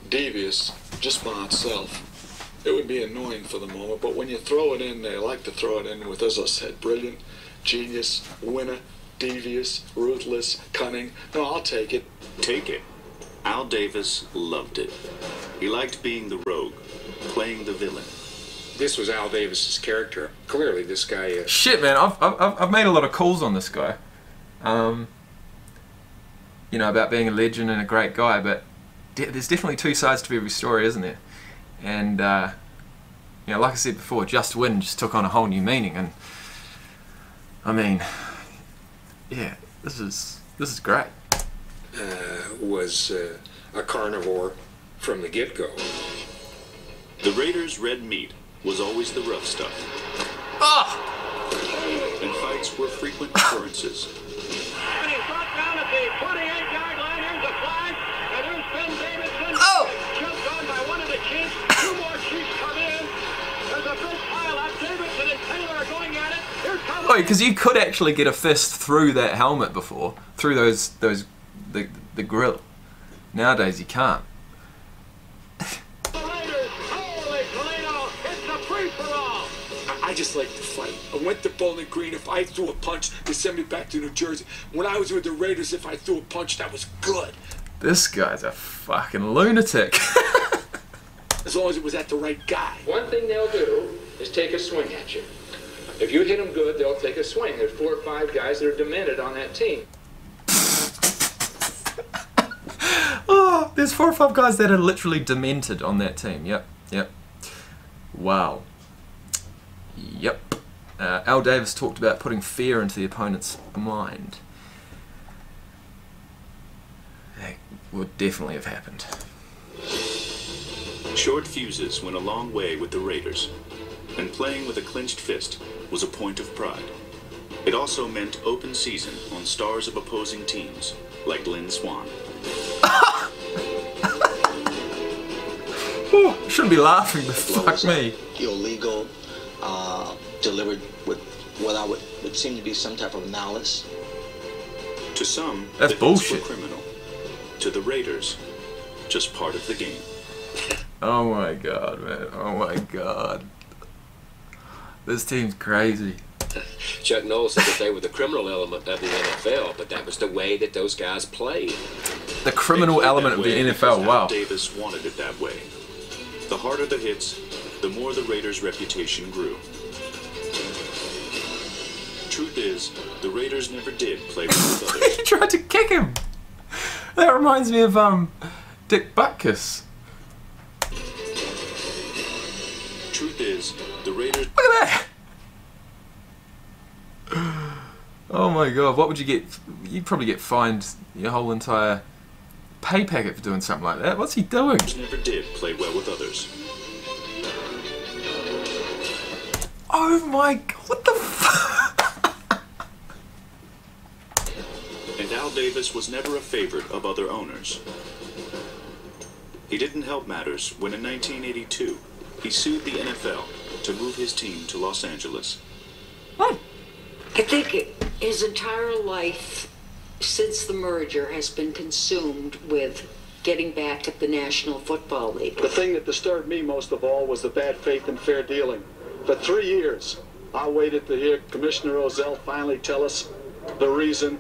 devious just by itself, it would be annoying for the moment, but when you throw it in there, I like to throw it in with, as I said, brilliant, genius, winner, devious, ruthless, cunning. No, I'll take it. Take it. Al Davis loved it. He liked being the rogue, playing the villain. This was Al Davis's character. Clearly, this guy is... Shit, man. I've made a lot of calls on this guy. You know, about being a legend and a great guy, but there's definitely 2 sides to every story, isn't there? And, you know, like I said before, just win just took on a whole new meaning, and I mean, yeah, this is great. Was a carnivore from the get-go. The Raiders' red meat was always the rough stuff. And fights were frequent occurrences. And he's brought down at the 28-yard line. Here's a flag, and there's Ben Davidson. Jumped on by one of the Chiefs. 2 more Chiefs come in. There's a big pile up. Davidson and Taylor are going at it. Here's Thomas. Oh, because you could actually get a fist through that helmet before, through the grill. Nowadays you can't. I just like to fight. I went to Bowling Green. If I threw a punch, they sent me back to New Jersey. When I was with the Raiders, if I threw a punch, that was good. This guy's a fucking lunatic. As long as it was at the right guy. One thing they'll do is take a swing at you. If you hit them good, they'll take a swing. There's 4 or 5 guys that are demented on that team. Oh, there's 4 or 5 guys that are literally demented on that team. Yep. Wow. Yep. Al Davis talked about putting fear into the opponent's mind. That would definitely have happened. Short fuses went a long way with the Raiders, and playing with a clenched fist was a point of pride. It also meant open season on stars of opposing teams, like Lynn Swann. Oh, shouldn't be laughing, but fuck me. Illegal, delivered with what would seem to be some type of malice. To some, that's bullshit. Were criminal. To the Raiders, just part of the game. Oh my god, man. Oh my god. This team's crazy. Chuck Knowles said that they were the criminal element of the NFL, but that was the way that those guys played. The criminal element of the NFL, wow. Al Davis wanted it that way. The harder the hits, the more the Raiders' reputation grew. Truth is, the Raiders never did play with others. He tried to kick him. That reminds me of Dick Butkus. Truth is, the Raiders... Look at that! Oh my god, what would you get? You'd probably get fined your whole entire pay packet for doing something like that. What's he doing? Never did play well with others. Oh my god, what the fuck? And Al Davis was never a favorite of other owners. He didn't help matters when in 1982, he sued the NFL to move his team to Los Angeles. What? I think his entire life since the merger has been consumed with getting back at the National Football League. The thing that disturbed me most of all was the bad faith and fair dealing. For 3 years, I waited to hear Commissioner Ozell finally tell us the reason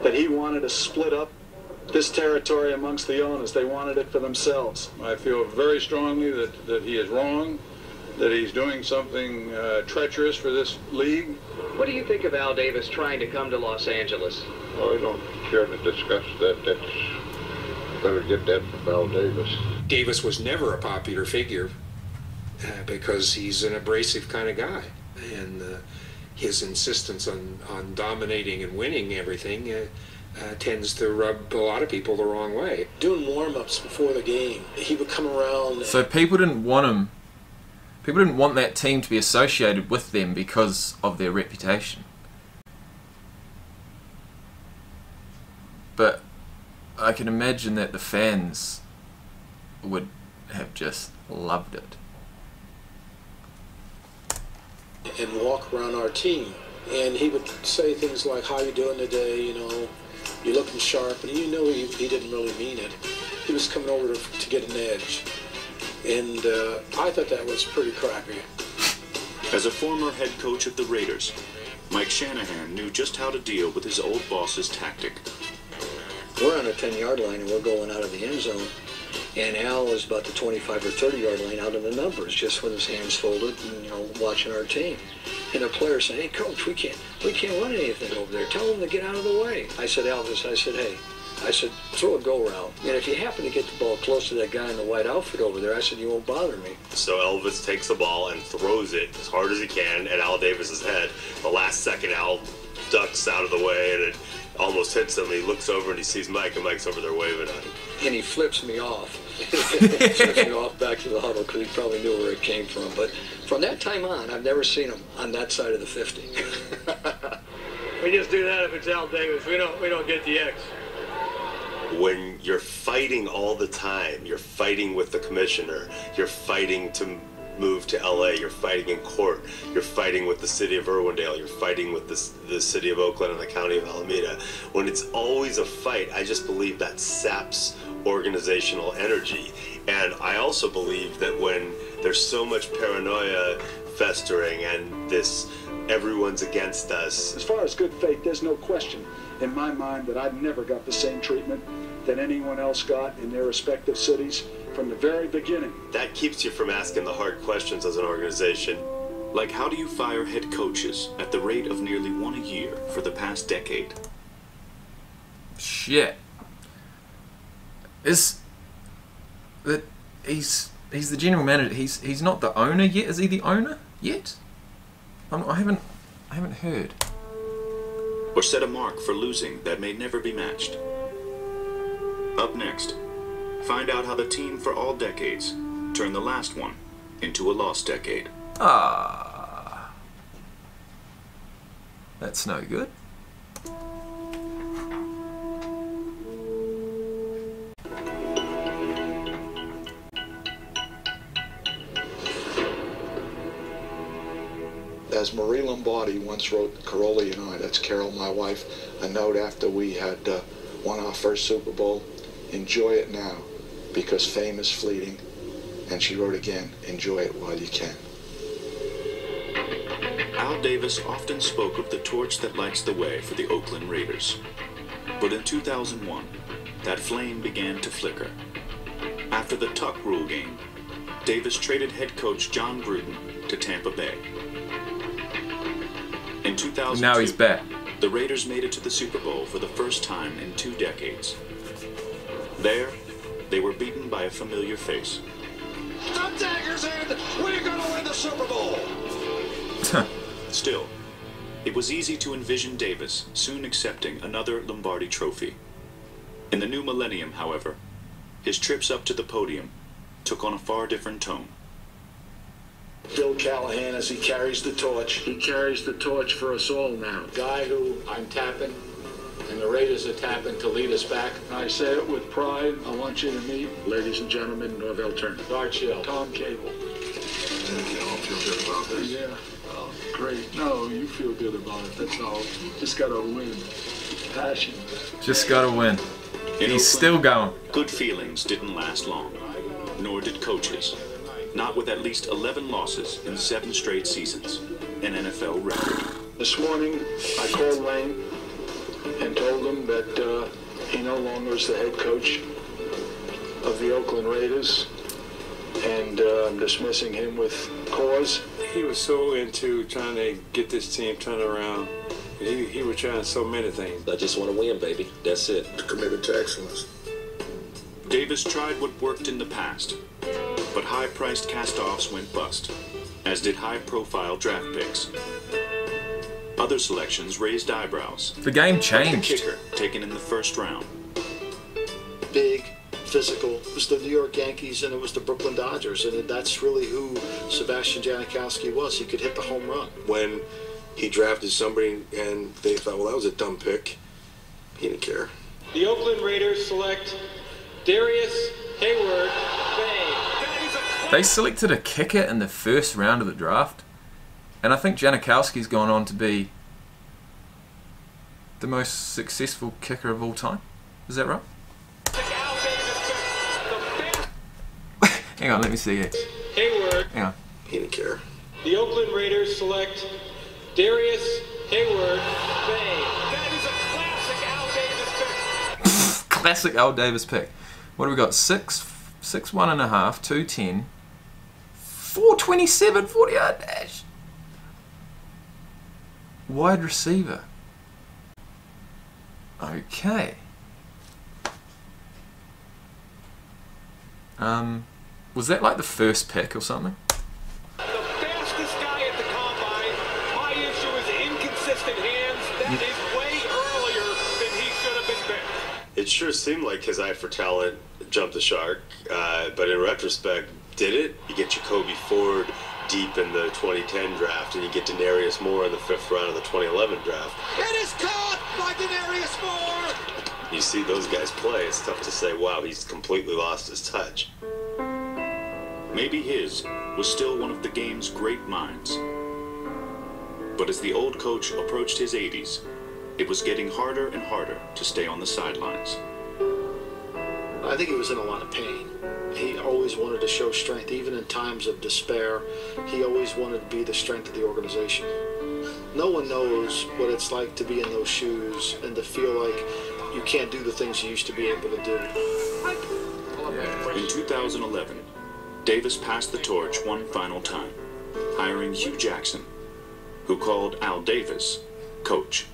that he wanted to split up this territory amongst the owners. They wanted it for themselves. I feel very strongly that he is wrong, that he's doing something treacherous for this league. What do you think of Al Davis trying to come to Los Angeles? Oh, I don't care to discuss that. That's better get that from Al Davis. Davis was never a popular figure because he's an abrasive kind of guy. And his insistence on dominating and winning everything tends to rub a lot of people the wrong way. Doing warm-ups before the game, he would come around. So people didn't want him. People didn't want that team to be associated with them because of their reputation. But I can imagine that the fans would have just loved it. And walk around our team. And he would say things like, how you doing today, you know, you're looking sharp. And you know he didn't really mean it. He was coming over to get an edge. And I thought that was pretty crappy. As a former head coach of the Raiders, Mike Shanahan knew just how to deal with his old boss's tactic. We're on the 10-yard line and we're going out of the end zone. And Al is about the 25 or 30-yard line out in the numbers, just with his hands folded and, you know, watching our team. And the players saying, hey, coach, we can't run anything over there. Tell them to get out of the way. I said, Elvis, I said, hey, I said, throw a go route. And if you happen to get the ball close to that guy in the white outfit over there, I said, you won't bother me. So Elvis takes the ball and throws it as hard as he can at Al Davis's head. The last second, Al ducks out of the way, and it almost hits him. He looks over and he sees Mike, and Mike's over there waving at him. And he flips me off. Flips me off back to the huddle because he probably knew where it came from. But from that time on, I've never seen him on that side of the 50. We just do that if it's Al Davis. We don't get the X. When you're fighting all the time, you're fighting with the commissioner, you're fighting to move to LA, you're fighting in court, you're fighting with the city of Irwindale, you're fighting with the city of Oakland and the county of Alameda. When it's always a fight, I just believe that saps organizational energy. And I also believe that when there's so much paranoia festering and this everyone's against us. As far as good faith, there's no question in my mind that I've never got the same treatment that anyone else got in their respective cities from the very beginning. That keeps you from asking the hard questions as an organization. Like, how do you fire head coaches at the rate of nearly one a year for the past decade? Shit. He's the general manager. He's not the owner yet. Is he the owner yet? I haven't heard. Or set a mark for losing that may never be matched. Up next, find out how the team for all decades turned the last one into a lost decade. Ah, that's no good. As Marie Lombardi once wrote Caroli and I, that's Carol, my wife, a note after we had won our first Super Bowl, enjoy it now, because fame is fleeting. And she wrote again, enjoy it while you can. Al Davis often spoke of the torch that lights the way for the Oakland Raiders. But in 2001, that flame began to flicker. After the Tuck Rule game, Davis traded head coach John Gruden to Tampa Bay. In 2002, now he's back. The Raiders made it to the Super Bowl for the first time in 2 decades. There, they were beaten by a familiar face. The dagger's in! We're gonna win the Super Bowl! Still, it was easy to envision Davis soon accepting another Lombardi trophy. In the new millennium, however, his trips up to the podium took on a far different tone. Bill Callahan, as he carries the torch. He carries the torch for us all now. Guy who I'm tapping, and the Raiders are tapping to lead us back. I say it with pride. I want you to meet, ladies and gentlemen, Norvell Turner. Dart Shield. Tom Cable. You all feel good about this? Yeah. Oh, great. No, you feel good about it. That's all. Just gotta win. Passion. Just gotta win. He's still going. Good feelings didn't last long, nor did coaches. Not with at least 11 losses in 7 straight seasons, an NFL record. This morning, I called Lane and told him that he no longer is the head coach of the Oakland Raiders, and I'm dismissing him with cause. He was so into trying to get this team turned around. He was trying so many things. I just want to win, baby. That's it. Committed to excellence. Davis tried what worked in the past, but high-priced cast-offs went bust, as did high-profile draft picks. Other selections raised eyebrows. The game Like changed. the kicker taken in the first round. Big, physical. It was the New York Yankees and it was the Brooklyn Dodgers, and that's really who Sebastian Janikowski was. He could hit the home run. When he drafted somebody and they thought, well, that was a dumb pick, he didn't care. The Oakland Raiders select Darius, Hayward, Bay. They selected a kicker in the first round of the draft, and I think Janikowski's gone on to be the most successful kicker of all time. Is that right? Hang on, let me see here. Hayward. Hang on. He didn't care. The Oakland Raiders select Darius, Hayward, Bay. That is a classic Al Davis pick. Classic Al Davis pick. What do we got? 6, 1.5, 210, 427, 40-yard dash. Wide receiver. Okay. Was that like the first pick or something? The fastest guy at the combine. My issue is inconsistent hands. That is way earlier than he should have been picked. It sure seemed like his eye for talent jumped the shark, but in retrospect, did it? You get Jacoby Ford deep in the 2010 draft, and you get Darius Moore in the 5th round of the 2011 draft. It is caught by Darius Moore! You see those guys play, it's tough to say, wow, he's completely lost his touch. Maybe his was still one of the game's great minds. But as the old coach approached his 80s, it was getting harder and harder to stay on the sidelines. I think he was in a lot of pain. He always wanted to show strength, even in times of despair. He always wanted to be the strength of the organization. No one knows what it's like to be in those shoes and to feel like you can't do the things you used to be able to do. In 2011, Davis passed the torch one final time, hiring Hugh Jackson, who called Al Davis coach.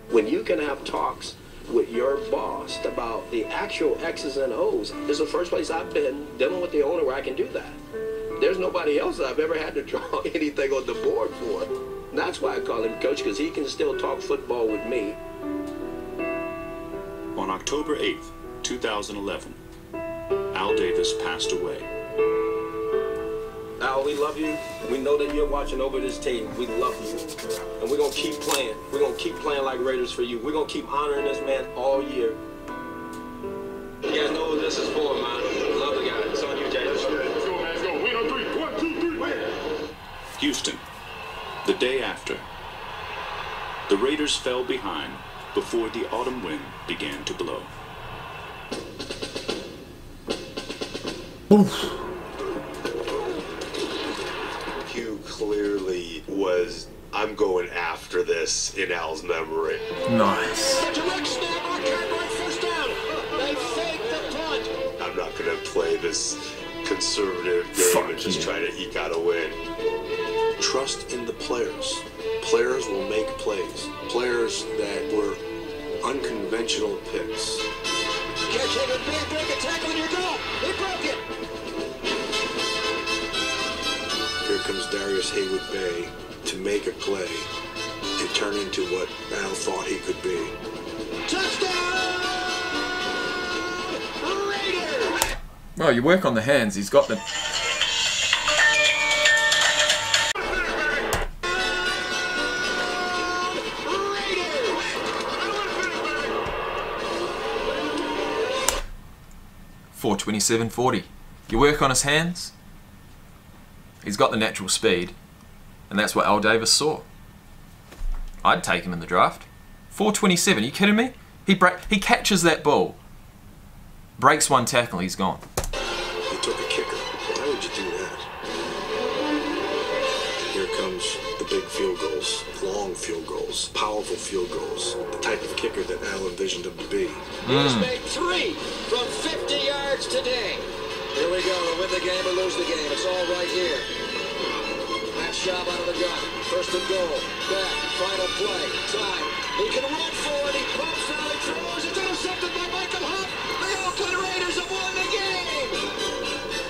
When you can have talks with your boss about the actual X's and O's, is the first place I've been dealing with the owner where I can do that. There's nobody else I've ever had to draw anything on the board for. That's why I call him coach, because he can still talk football with me. On October 8th, 2011, Al Davis passed away. Al, we love you. We know that you're watching over this team. We love you. And we're going to keep playing. We're going to keep playing like Raiders for you. We're going to keep honoring this man all year. You guys know what this is for, man. Love the guy. It's on you, Jay. Let's go, man. Let's go. Win on 3. 1, 2, 3. Win. Houston, the day after. The Raiders fell behind before the autumn wind began to blow. Oof. Hugh clearly was, I'm going after this in Al's memory. Nice. The direct snap on Cartwright, first down. They fake the punt. I'm not going to play this conservative game and just try to eke out a win. Trust in the players. Players will make plays. Players that were unconventional picks. Catch Hayward, break a tackle and you're gone. He broke it. Here comes Darius Hayward Bay to make a play and turn into what Al thought he could be. Touchdown! Raiders! Well, you work on the hands. He's got the... .427.40. You work on his hands. He's got the natural speed, and that's what Al Davis saw. I'd take him in the draft. 4.27. Are you kidding me? He catches that ball, breaks one tackle, he's gone. You took a kicker. Why would you do that? Here comes the big field goals, long field goals, powerful field goals, the type of kicker that Al envisioned him to be. He's made 3 from 50 yards today. Here we go. Win the game or lose the game. It's all right here. Matt Schaub out of the gun. First and goal. Back. Final play. Time. He can run forward. He pumps out. He throws. It's intercepted by Michael Huff. The Oakland Raiders have won the game.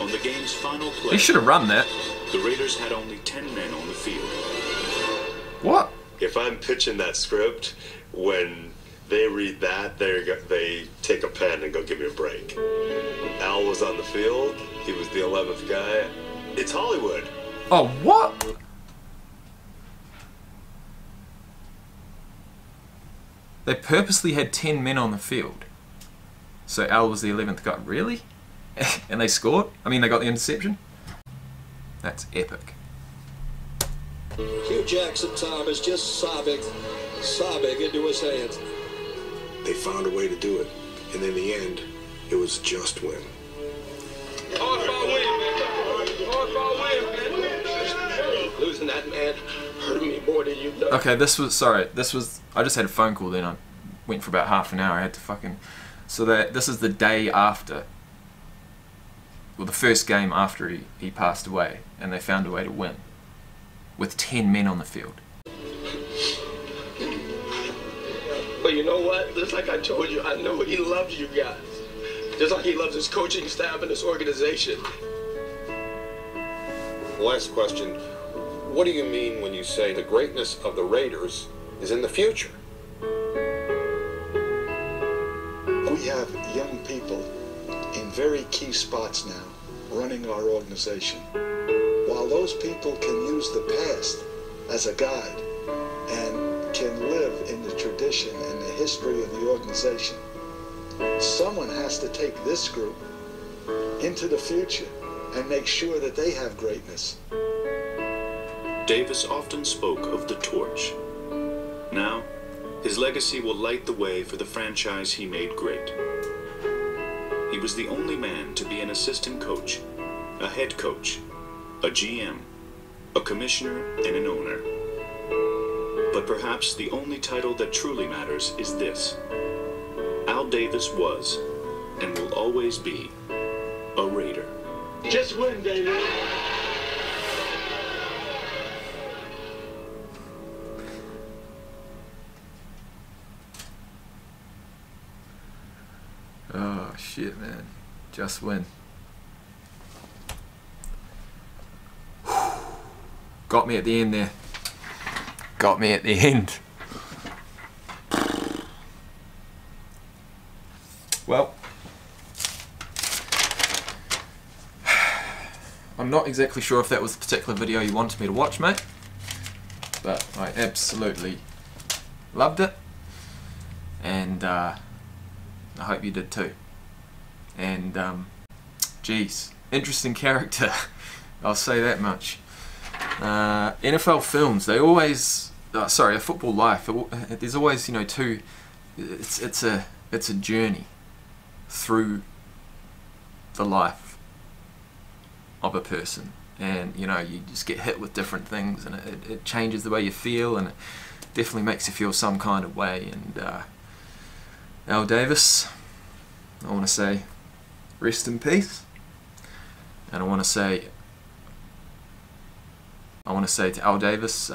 On the game's final play, He should have run that. the Raiders had only 10 men on the field. What? If I'm pitching that script, when they read that, they take a pen and go give me a break. Al was on the field. He was the 11th guy. It's Hollywood. Oh, what? They purposely had 10 men on the field. So Al was the 11th guy. Really? And they scored? I mean, they got the interception? That's epic. Hugh Jackson, Tom, is just sobbing into his hands. They found a way to do it, and in the end, it was just win. Losing that man hurt me more than you've done. Okay, I just had a phone call then. I went for about half an hour. I had to fucking... So this is the day after, well, the first game after he passed away, and they found a way to win with 10 men on the field. But you know what? Just like I told you, I know he loves you guys. Just like he loves his coaching staff and his organization. Last question. What do you mean when you say the greatness of the Raiders is in the future? We have young people in very key spots now running our organization. While those people can use the past as a guide and can live in the tradition and the history of the organization, someone has to take this group into the future and make sure that they have greatness. Davis often spoke of the torch. Now, his legacy will light the way for the franchise he made great. He was the only man to be an assistant coach, a head coach, a GM, a commissioner, and an owner. But perhaps the only title that truly matters is this. Al Davis was, and will always be, a Raider. Just win, David. Oh, shit, man. Just win. Got me at the end there. Got me at the end. Well, I'm not exactly sure if that was the particular video you wanted me to watch, mate, but I absolutely loved it, and I hope you did too. And geez, interesting character. I'll say that much. NFL films, they always, sorry, a football life. There's always, you know, it's a journey through the life of a person, and you know, you just get hit with different things, and it changes the way you feel, and it definitely makes you feel some kind of way. And Al Davis, I want to say rest in peace, and I want to say to Al Davis,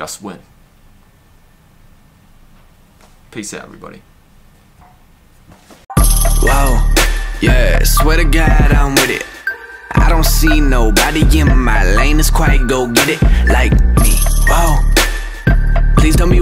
Just win. Peace out, everybody. Whoa, yeah, swear to God I'm with it. I don't see nobody in my lane that's quite go get it like me. Whoa, please tell me